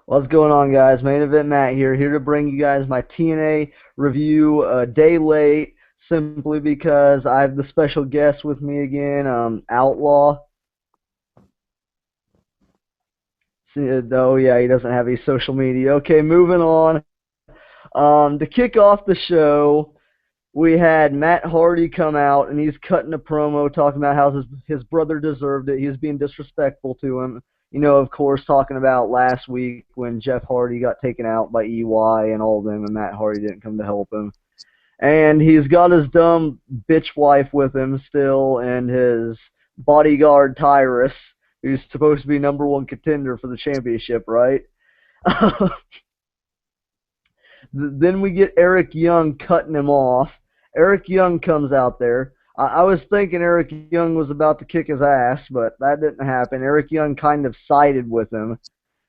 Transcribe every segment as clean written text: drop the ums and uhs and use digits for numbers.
What's going on, guys? Main Event Matt here to bring you guys my TNA review a day late, simply because I have the special guest with me again, Outlaw. Oh, yeah, he doesn't have any social media. Okay, moving on. To kick off the show, we had Matt Hardy come out, and he's cutting a promo talking about how his brother deserved it. He was being disrespectful to him. Of course, talking about last week when Jeff Hardy got taken out by EY and all of them, and Matt Hardy didn't come to help him. And he's got his dumb bitch wife with him still, and his bodyguard Tyrus, who's supposed to be number one contender for the championship, right? Then we get Eric Young cutting him off. Eric Young comes out there. I was thinking Eric Young was about to kick his ass, but that didn't happen. Eric Young kind of sided with him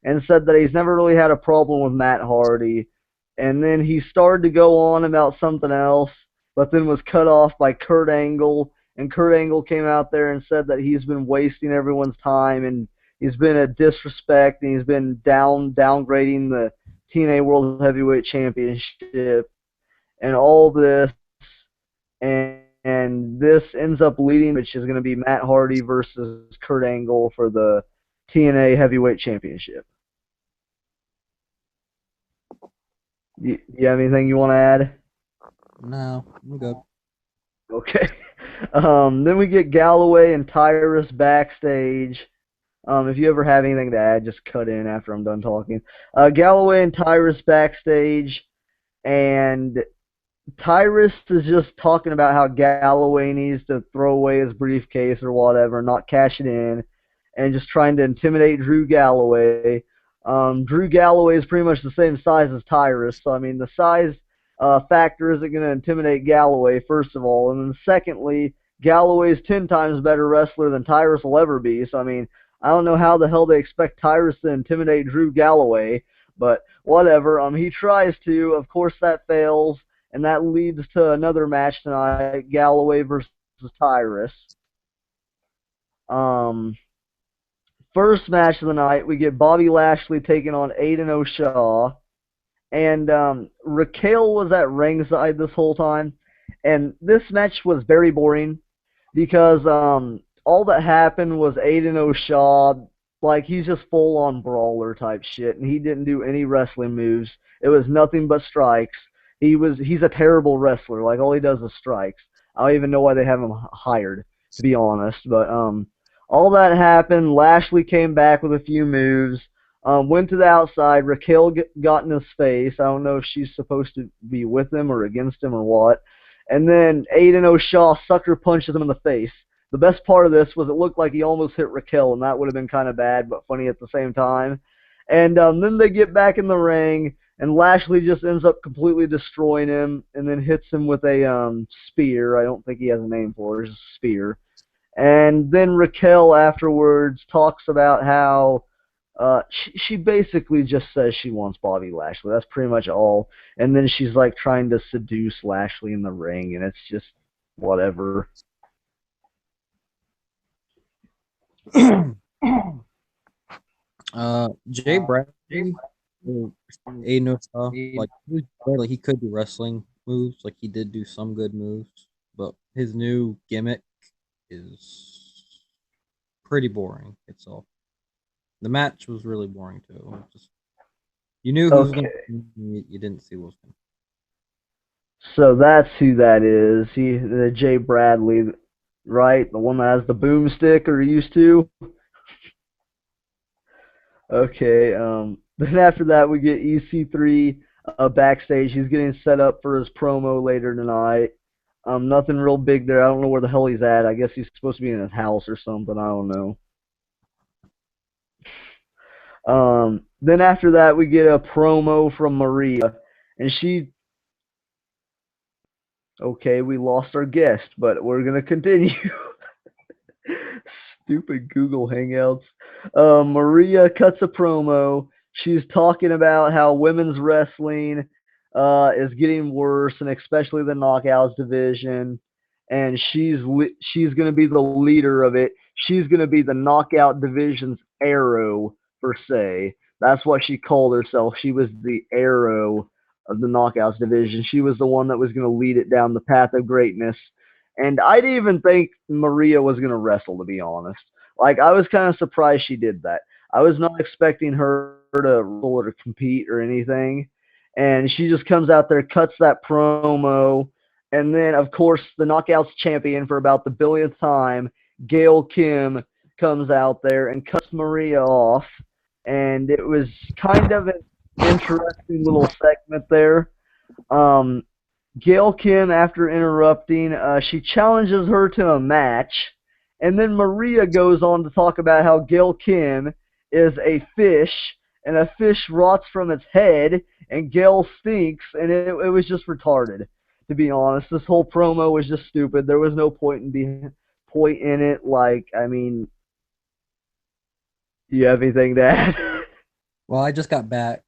and said that he's never really had a problem with Matt Hardy. And then he started to go on about something else, but then was cut off by Kurt Angle. And Kurt Angle came out there and said that he's been wasting everyone's time and he's been a disrespect and he's been downgrading the TNA World Heavyweight Championship and all this, and this ends up leading, which is going to be Matt Hardy versus Kurt Angle for the TNA Heavyweight Championship. You have anything you want to add? No, I'm good. Okay. Then we get Galloway and Tyrus backstage. If you ever have anything to add, just cut in after I'm done talking. Galloway and Tyrus backstage, and Tyrus is just talking about how Galloway needs to throw away his briefcase or whatever, not cash it in, and just trying to intimidate Drew Galloway. Drew Galloway is pretty much the same size as Tyrus, so I mean the size factor isn't going to intimidate Galloway, first of all, and then secondly, Galloway's 10 times better wrestler than Tyrus will ever be. So I mean, I don't know how the hell they expect Tyrus to intimidate Drew Galloway, but whatever. He tries to. Of course, that fails, and that leads to another match tonight: Galloway versus Tyrus. Um, First match of the night, we get Bobby Lashley taking on Aiden O'Shaw. And Raquel was at ringside this whole time. And this match was very boring because all that happened was Aiden O'Shaw, like, he's just full on brawler type shit, and he didn't do any wrestling moves. It was nothing but strikes. He's a terrible wrestler. Like, all he does is strikes. I don't even know why they have him hired, to be honest. But all that happened. Lashley came back with a few moves. Went to the outside. Raquel got in his face. I don't know if she's supposed to be with him or against him or what. And then Aiden O'Shaw sucker punches him in the face. The best part of this was it looked like he almost hit Raquel, and that would have been kind of bad, but funny at the same time. And then they get back in the ring, and Lashley just ends up completely destroying him, and then hits him with a spear. I don't think he has a name for it, it's a spear. And then Raquel afterwards talks about how she basically just says she wants Bobby Lashley. That's pretty much all. And then she's like trying to seduce Lashley in the ring, and it's just whatever. Jay Bradley, or Aiden O'Shaw, like he could do wrestling moves, like he did do some good moves, but his new gimmick is pretty boring itself. The match was really boring too. Just you knew who was going Okay, to, you didn't see what was going. so that's who that is. The Jay Bradley, right? The one that has the boomstick, or used to. Okay. Then after that, we get EC3 backstage. He's getting set up for his promo later tonight. Nothing real big there. I don't know where the hell he's at. I guess he's supposed to be in his house or something. I don't know. Then after that, we get a promo from Maria, and she. Okay, we lost our guest, but we're gonna continue. Stupid Google Hangouts. Maria cuts a promo. She's talking about how women's wrestling is getting worse, and especially the knockouts division. And she's going to be the leader of it. She's going to be the knockout division's arrow per se. That's what she called herself. She was the arrow of the knockouts division. She was the one that was going to lead it down the path of greatness. And I didn't even think Maria was going to wrestle, to be honest. Like, I was kind of surprised she did that. I was not expecting her to wrestle or to compete or anything. And she just comes out there, cuts that promo. And then, of course, the Knockouts champion for about the billionth time, Gail Kim, comes out there and cuts Maria off. And it was kind of an interesting little segment there. Um, Gail Kim, after interrupting, she challenges her to a match, and then Maria goes on to talk about how Gail Kim is a fish, and a fish rots from its head, and Gail stinks, and it was just retarded. To be honest, this whole promo was just stupid. There was no point in it. Like, I mean, do you have anything to add? Well, I just got back.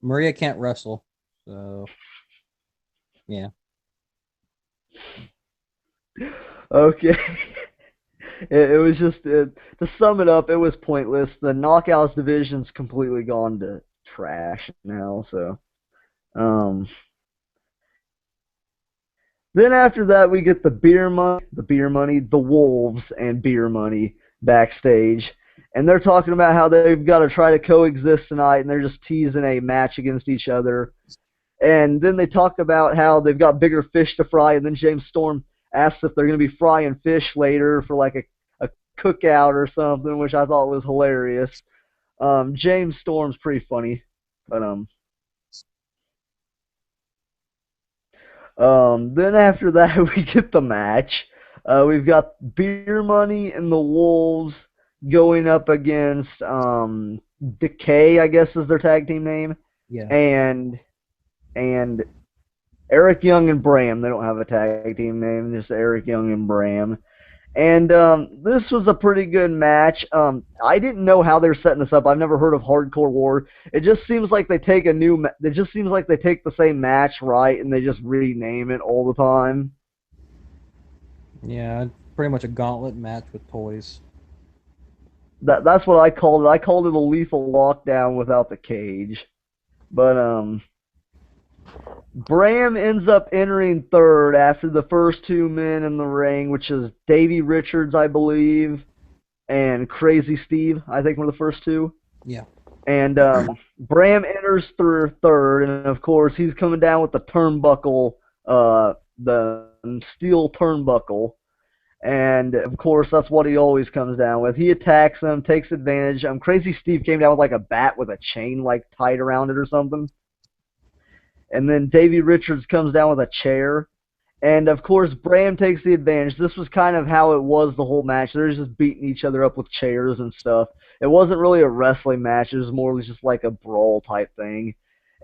Maria can't wrestle, so yeah. Okay. It was just to sum it up, it was pointless. The knockouts division's completely gone to trash now. So um, then after that, we get the Wolves, and beer money backstage, and they're talking about how they've got to try to coexist tonight, and they're just teasing a match against each other. And then they talk about how they've got bigger fish to fry, and then James Storm asks if they're going to be frying fish later for like a cookout or something, which I thought was hilarious. James Storm's pretty funny, but then after that we get the match. We've got Beer Money and the Wolves going up against Decay, I guess is their tag team name, Yeah. and and Eric Young and Bram. They don't have a tag team name, just Eric Young and Bram. And this was a pretty good match. I didn't know how they were setting this up. I've never heard of Hardcore War. It just seems like they take It just seems like they take the same match, right, and they just rename it all the time. Yeah, pretty much a gauntlet match with toys. That's what I called it. I called it a lethal lockdown without the cage. But Bram ends up entering third after the first two men in the ring, which is Davey Richards, I believe, and Crazy Steve, I think were the first two. Yeah. And Bram enters through third, and of course he's coming down with the turnbuckle, the steel turnbuckle. And of course that's what he always comes down with. He attacks him, takes advantage. Crazy Steve came down with like a bat with a chain like tied around it or something. And then Davey Richards comes down with a chair. And of course, Bram takes the advantage. This was kind of how it was the whole match. They were just beating each other up with chairs and stuff. It wasn't really a wrestling match. It was more just like a brawl type thing.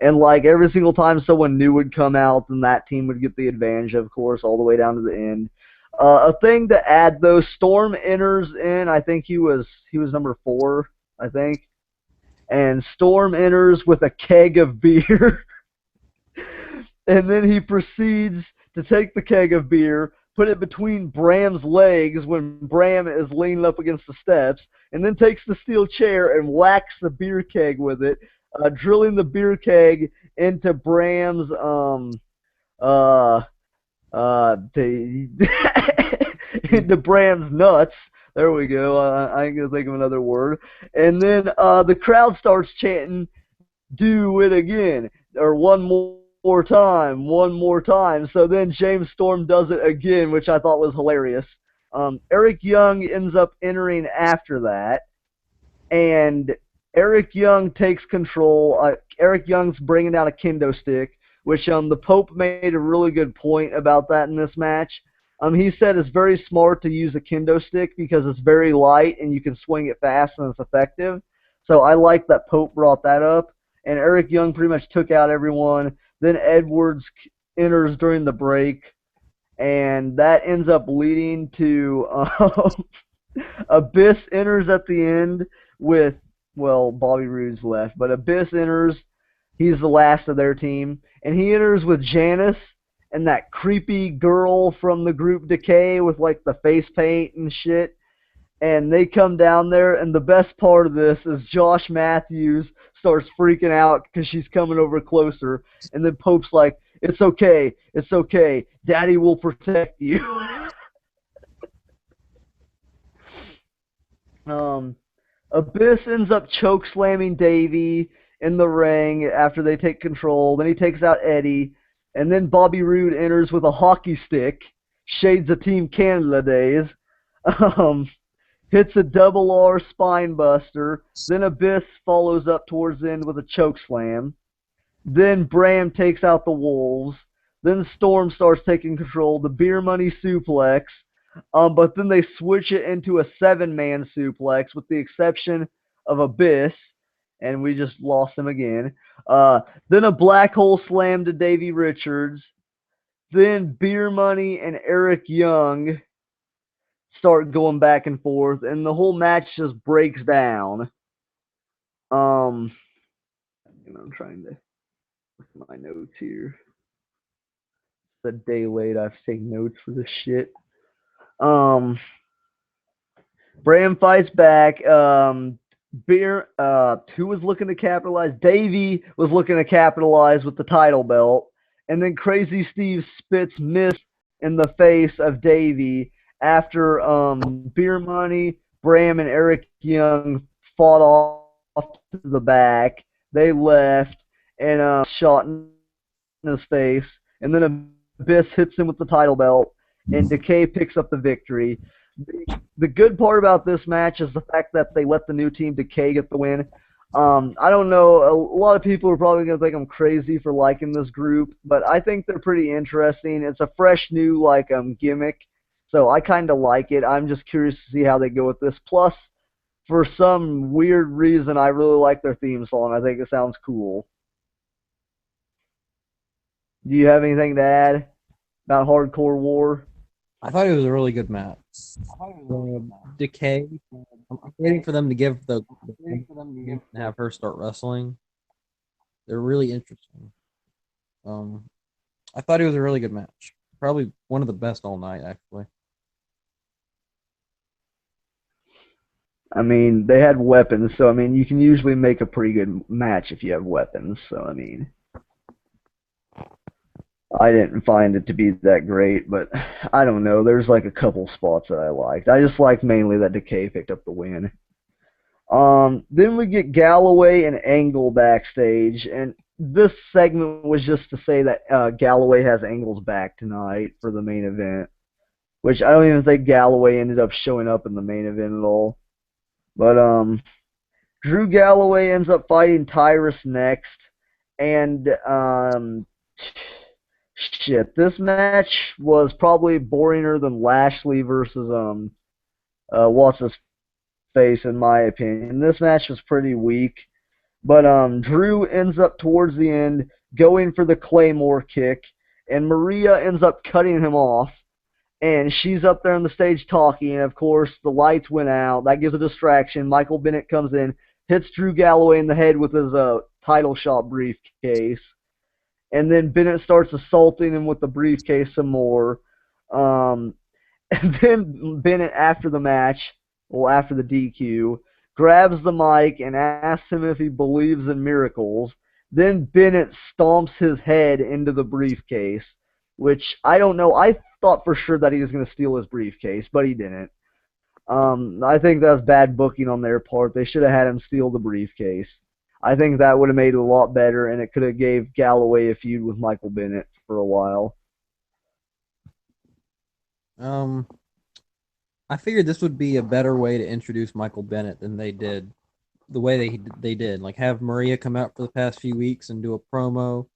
And like every single time someone new would come out, then that team would get the advantage, of course, all the way down to the end. A thing to add though, Storm enters in. I think he was number 4, I think. And Storm enters with a keg of beer. And then he proceeds to take the keg of beer, put it between Bram's legs when Bram is leaning up against the steps, and then takes the steel chair and whacks the beer keg with it, drilling the beer keg into Bram's the into Bram's nuts. There we go. I ain't gonna think of another word. And then the crowd starts chanting, "Do it again," or one more time, one more time. So then James Storm does it again, which I thought was hilarious. Eric Young ends up entering after that, and Eric Young takes control. Eric Young's bringing out a kendo stick, which the Pope made a really good point about that in this match. He said it's very smart to use a kendo stick because it's very light and you can swing it fast and it's effective. So I like that Pope brought that up. And Eric Young pretty much took out everyone. Then Edwards enters during the break, and that ends up leading to Abyss enters at the end with, well, Bobby Roode's left, but Abyss enters. He's the last of their team, and he enters with Janice and that creepy girl from the group Decay with like the face paint and shit. and they come down there, and the best part of this is Josh Matthews starts freaking out because she's coming over closer, and then Pope's like, it's okay, Daddy will protect you." um, Abyss ends up choke slamming Davey in the ring after they take control. Then he takes out Eddie, and then Bobby Roode enters with a hockey stick, shades of Team Canada days. Um, Hits a double R spine buster. Then Abyss follows up towards the end with a choke slam. Then Bram takes out the Wolves. Then Storm starts taking control. The Beer Money suplex. But then they switch it into a 7-man suplex with the exception of Abyss. And we just lost him again. Then a black hole slam to Davey Richards. Then Beer Money and Eric Young start going back and forth, and the whole match just breaks down. Um, I'm trying to look at my notes here. It's a day late. I have to take notes for this shit. Um, Bram fights back. Who was looking to capitalize? Davey was looking to capitalize with the title belt, and then Crazy Steve spits miss in the face of Davey after Beer Money, Bram, and Eric Young fought off to the back. They left and shot in his face, and then Abyss hits him with the title belt, and Decay picks up the victory. The good part about this match is the fact that they let the new team Decay get the win. I don't know. A lot of people are probably going to think I'm crazy for liking this group, but I think they're pretty interesting. It's a fresh new gimmick, so I kind of like it. I'm just curious to see how they go with this. Plus, for some weird reason, I really like their theme song. I think it sounds cool. Do you have anything to add about Hardcore War? I thought it was a really good match. Decay. I'm waiting for them to give the and have her start wrestling. They're really interesting. Um, I thought it was a really good match. Probably one of the best all night, actually. I mean, they had weapons, so I mean, you can usually make a pretty good match if you have weapons. So I mean, I didn't find it to be that great, but I don't know. There's like a couple spots that I liked. I just liked mainly that Decay picked up the win. Then we get Galloway and Angle backstage, and this segment was just to say that Galloway has Angle's back tonight for the main event, which I don't even think Galloway ended up showing up in the main event at all. But Drew Galloway ends up fighting Tyrus next, and shit, this match was probably boringer than Lashley versus what's his face in my opinion. This match was pretty weak, but Drew ends up towards the end going for the Claymore kick, and Maria ends up cutting him off, and she's up there on the stage talking, and of course the lights went out. That gives a distraction. Michael Bennett comes in, hits Drew Galloway in the head with his title shot briefcase, and then Bennett starts assaulting him with the briefcase some more. Um, and then Bennett, after the match, well, after the DQ, grabs the mic and asks him if he believes in miracles. Then Bennett stomps his head into the briefcase, which I don't know. I thought for sure that he was going to steal his briefcase, but he didn't. I think that was bad booking on their part. They should have had him steal the briefcase. I think that would have made it a lot better, and it could have gave Galloway a feud with Michael Bennett for a while. Um, I figured this would be a better way to introduce Michael Bennett than they did. The way they did, like have Maria come out for the past few weeks and do a promo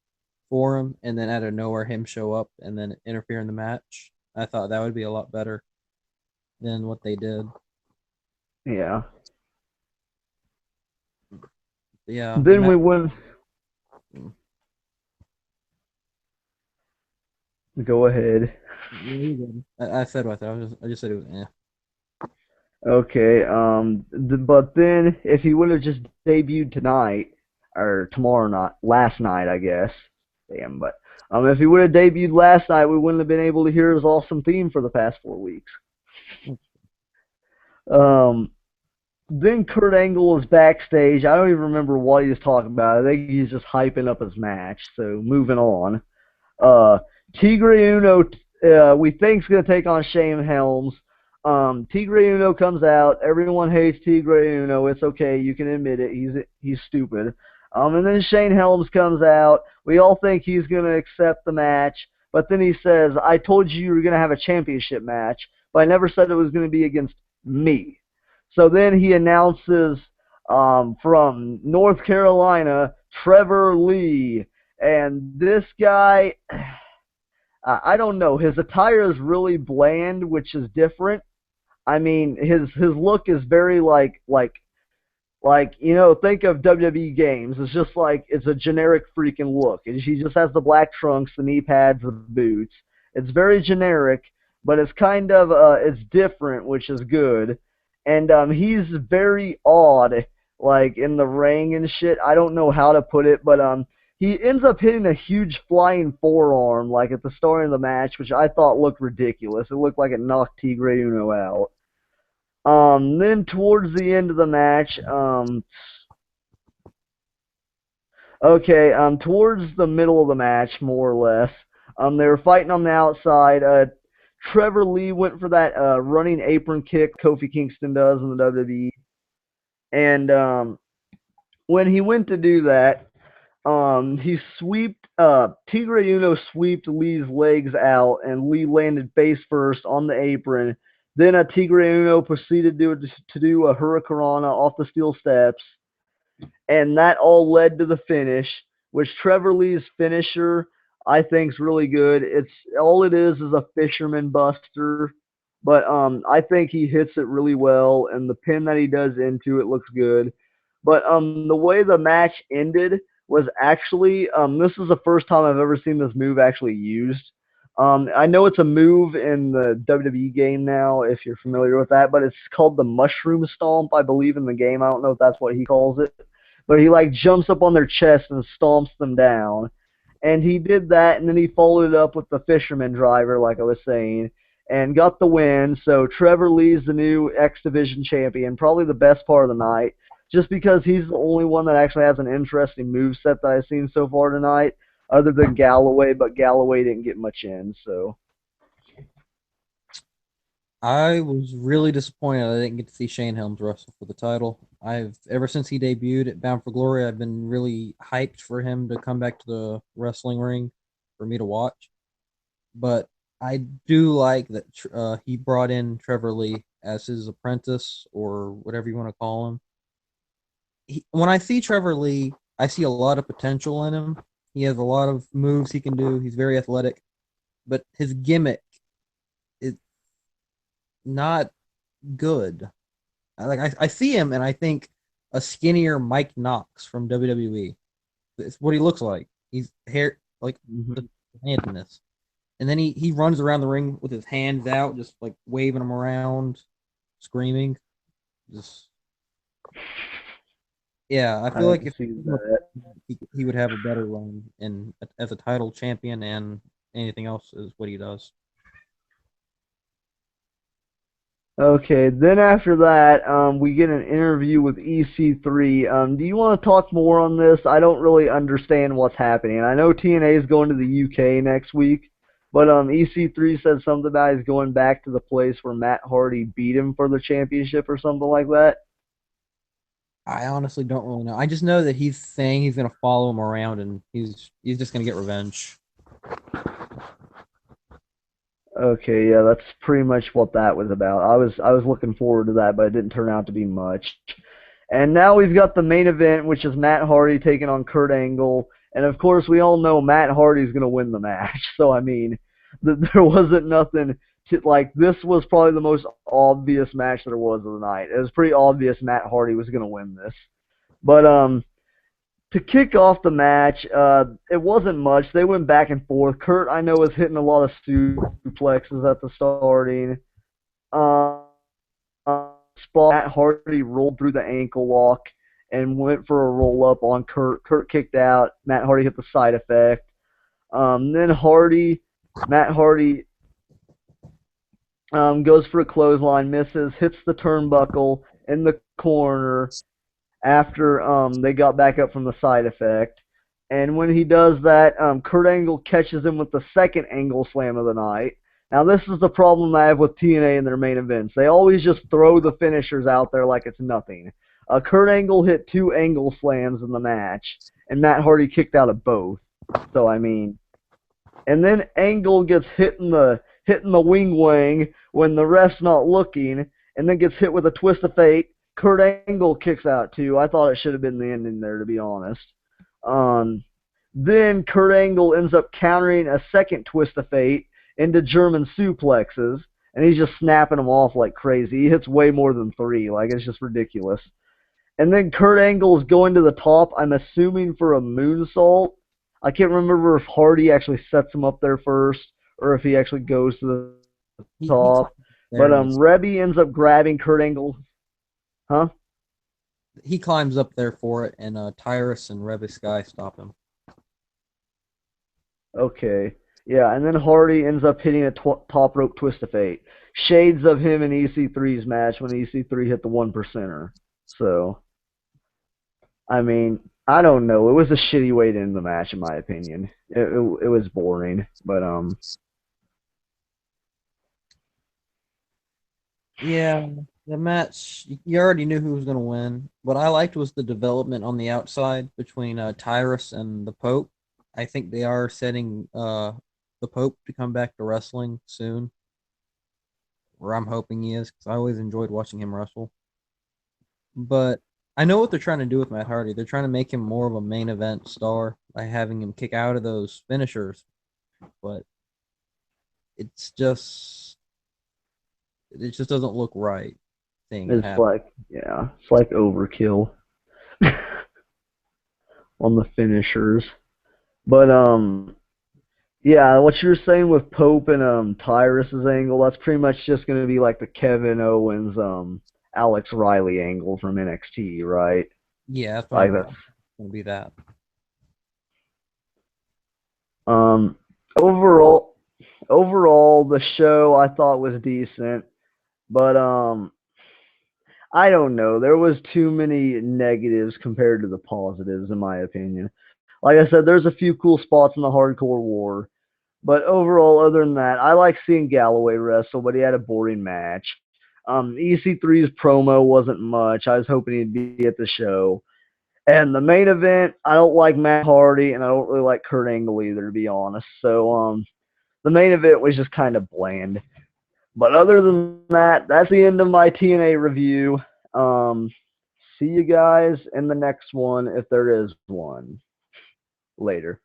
for him, and then out of nowhere him show up and then interfere in the match. I thought that would be a lot better than what they did. Yeah. Yeah. Then we went. Go ahead. I said what I just said it was Okay. But then if he would have just debuted tonight or tomorrow night, last night, I guess. Damn. But if he would have debuted last night, we wouldn't have been able to hear his awesome theme for the past 4 weeks. Um, then Kurt Angle was backstage. I don't even remember what he was talking about. I think he's just hyping up his match. So moving on. Uh, Tigre Uno, we think is going to take on Shane Helms. Tigre Uno comes out. Everyone hates Tigre Uno. It's okay. You can admit it. He's stupid. And then Shane Helms comes out. We all think he's going to accept the match. But then he says, I told you were going to have a championship match, but I never said it was going to be against me. So then he announces from North Carolina, Trevor Lee. And this guy, I don't know. His attire is really bland, which is different. I mean, his look is very like think of WWE games. It's just like it's a generic freaking look. He just has the black trunks, the knee pads, the boots. It's very generic, but it's kind of it's different, which is good. And he's very odd, like in the ring and shit. I don't know how to put it, but he ends up hitting a huge flying forearm like at the start of the match, which I thought looked ridiculous. It looked like it knocked Tigre Uno out. Then towards the end of the match, towards the middle of the match, more or less, they were fighting on the outside. Trevor Lee went for that running apron kick Kofi Kingston does in the WWE, and when he went to do that, he sweeped Tigre Uno sweeped Lee's legs out, and Lee landed face first on the apron. Then Tigre Uno proceeded to do a hurricanrana off the steel steps, and that all led to the finish, which Trevor Lee's finisher I think is really good. It's all it is a fisherman buster, but I think he hits it really well, and the pin that he does into it looks good. But the way the match ended was actually this is the first time I've ever seen this move actually used. I know it's a move in the WWE game now, if you're familiar with that, but it's called the Mushroom Stomp, I believe, in the game. I don't know if that's what he calls it, but he like jumps up on their chest and stomps them down. And he did that, and then he followed it up with the Fisherman Driver, like I was saying, and got the win. So Trevor Lee's the new X Division champion, probably the best part of the night, just because he's the only one that actually has an interesting move set that I've seen so far tonight, other than Galloway, but Galloway didn't get much in. So I was really disappointed I didn't get to see Shane Helms wrestle for the title. I've ever since he debuted at Bound for Glory, I've been really hyped for him to come back to the wrestling ring for me to watch. But I do like that he brought in Trevor Lee as his apprentice or whatever you want to call him. When I see Trevor Lee, I see a lot of potential in him. He has a lot of moves he can do. He's very athletic, but his gimmick is not good. I see him and I think a skinnier Mike Knox from WWE. It's what he looks like. He's hair like mm-hmm. the handedness. And then he runs around the ring with his hands out, just like waving them around, screaming. Just yeah, I feel I like can if see that. he would have a better run in as a title champion and anything else is what he does. Okay, then after that, we get an interview with EC3. Do you want to talk more on this? I don't really understand what's happening. I know TNA is going to the UK next week, but EC3 said something about he's going back to the place where Matt Hardy beat him for the championship or something like that. I honestly don't really know. I just know that he's saying he's gonna follow him around and he's just gonna get revenge. Okay, yeah, that's pretty much what that was about. I was looking forward to that, but it didn't turn out to be much. And now we've got the main event, which is Matt Hardy taking on Kurt Angle. And of course, we all know Matt Hardy's going to win the match. So, I mean, there wasn't nothing to, like, this was probably the most obvious match there was of the night. It was pretty obvious Matt Hardy was going to win this. But, to kick off the match, it wasn't much. They went back and forth. Kurt, I know, was hitting a lot of suplexes at the starting. Um, spot, Matt Hardy rolled through the ankle lock and went for a roll up on Kurt. Kurt kicked out. Matt Hardy hit the side effect. Then Matt Hardy Goes for a clothesline, misses, hits the turnbuckle in the corner after they got back up from the side effect. And when he does that, Kurt Angle catches him with the second angle slam of the night. Now, this is the problem I have with TNA in their main events. They always just throw the finishers out there like it's nothing. Kurt Angle hit two angle slams in the match, and Matt Hardy kicked out of both. So, I mean, and then Angle gets hit in the wing wing when the ref's not looking, and then gets hit with a twist of fate. Kurt Angle kicks out too. I thought it should have been the ending there, to be honest. Um, then Kurt Angle ends up countering a second twist of fate into German suplexes, and he's just snapping them off like crazy. He hits way more than three. Like, it's just ridiculous. And then Kurt Angle is going to the top, I'm assuming for a moonsault. I can't remember if Hardy actually sets him up there first or if he actually goes to the He top. climbs But there and Rebby ends up grabbing Kurt Angle. Huh? he climbs up there for it, and Tyrus and Rebus Sky stop him. Okay. Yeah, and then Hardy ends up hitting a top rope twist of fate. Shades of him in EC3's match when EC3 hit the one percenter. So, I mean, I don't know. It was a shitty way to end the match, in my opinion. It was boring, but Yeah, the match, you already knew who was going to win. What I liked was the development on the outside between Tyrus and the Pope. I think they are setting the Pope to come back to wrestling soon, or I'm hoping he is, because I always enjoyed watching him wrestle. But I know what they're trying to do with Matt Hardy. They're trying to make him more of a main event star by having him kick out of those finishers. But it's just it just doesn't look right seeing it it's happen. like, yeah, it's like overkill on the finishers. But yeah, what you're saying with Pope and Tyrus's angle, that's pretty much just going to be like the Kevin Owens Alex Riley angle from NXT, right? Yeah, that's what Like I'm that's going to be that. um overall overall the show I thought was decent, but I don't know. There was too many negatives compared to the positives, in my opinion. Like I said, there's a few cool spots in the Hardcore War, but overall, other than that, I like seeing Galloway wrestle, but he had a boring match. EC3's promo wasn't much. I was hoping he'd be at the show. And the main event, I don't like Matt Hardy, and I don't really like Kurt Angle either, to be honest. So, the main event was just kind of bland. But other than that, that's the end of my TNA review. Um, See you guys in the next one if there is one later.